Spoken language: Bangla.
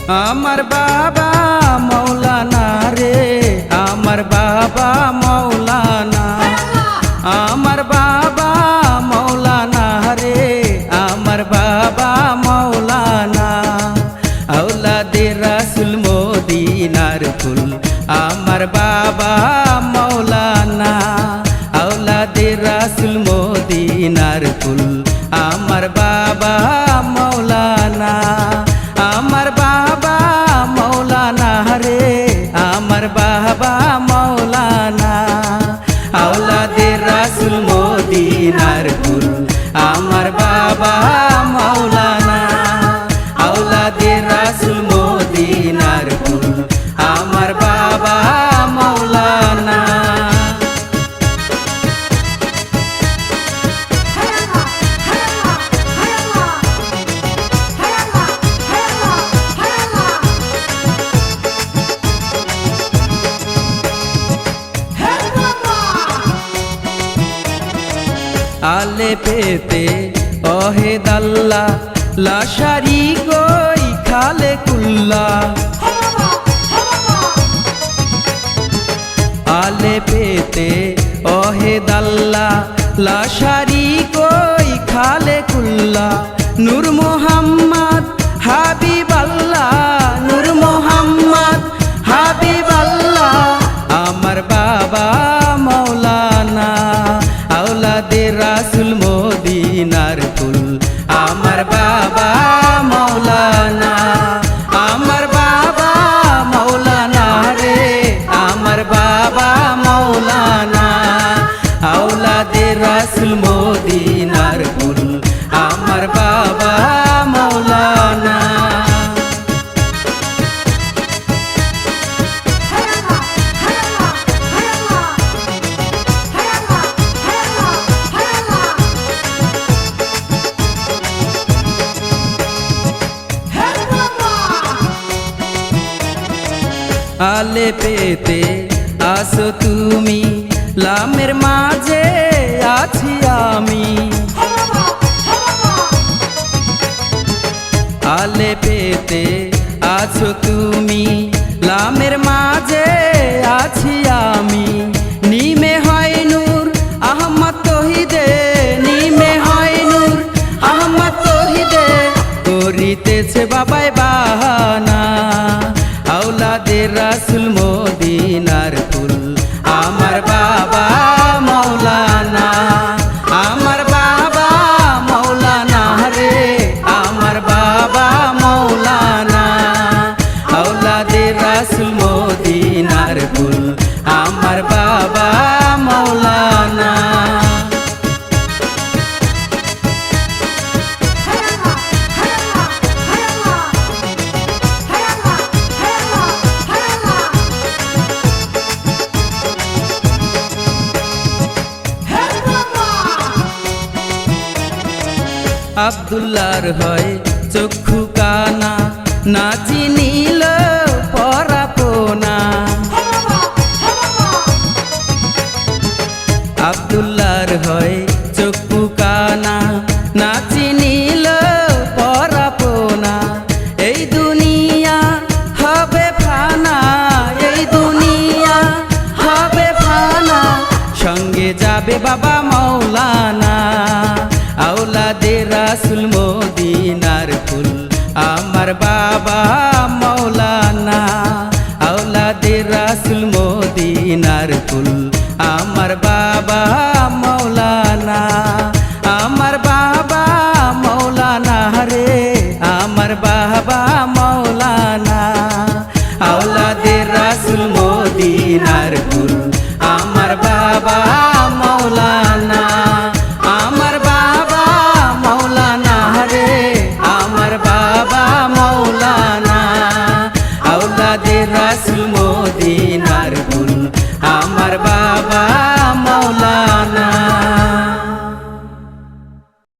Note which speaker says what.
Speaker 1: আমার বাবা মৌলানা রে, আমার বাবা মৌলানা, আমার বাবা মৌলানা রে, আমার বাবা মৌলানা। আওলাদে রাসূল মদিনার ফুল আমার বাবা মৌলানা, আওলাদে রাসূল মদিনার ফুল আমার বাবা মৌলানা। আমার বাবা মৌলানা রে, আমার বাবা মৌলানা, আওলাদে রাসূল মদিনার ফুল আমার বাবা মৌলানা, আওলাদে রাসূল মদিনার ফুল আমার বাবা মৌলানা। আলে পেতে অহেদাল্লা লাশারি গই খালে কুল্লা, আলে পেতে অহেদাল্লা লাশারি গই খালে কুল্লা। নূর মোহাম্মদ হাবিবাল্লাহ, নূর মোহাম্মদ হাবিবাল্লাহ আমার বাবা মৌলানা, আওলাদে রাসূল মদিনার ফুল আমার বাবা মৌলানা, আমার বাবা মৌলানা রে, আমার বাবা মৌলানা, আওলাদে রাসূল মদিনার ফুল আমার বাবা মৌলানা। আলে পেতে আসো তুমি লামের মাঝে আছি আমি, আলে পেতে আছো তুমি লামের মাঝে আছি আমি। নিমে হয় নূর আহমদ তহিদে, নিমে হয় নূর আহমদ তহিদে করিতেছে বাবাই বাহানা, আওলাদে রাসূল মদিনার ফুল আমার বাবা মৌলানা, আমার বাবা মৌলানা রে, আমার বাবা মৌলানা, আওলাদে রাসূল মদিনার ফুল আমার বাবা মৌলানা। আব্দুল্লাহর হয় চক্ষু কানা, না চিনিল পরাপনা, আব্দুল্লাহর হয় চক্ষু কানা, না চিনিল পরাপনা। এই দুনিয়া হবে ফানা, এই দুনিয়া হবে ফানা, সঙ্গে যাবে বাবা মৌলানা, আওলাদে রাসূল মদিনার ফুল আমার বাবা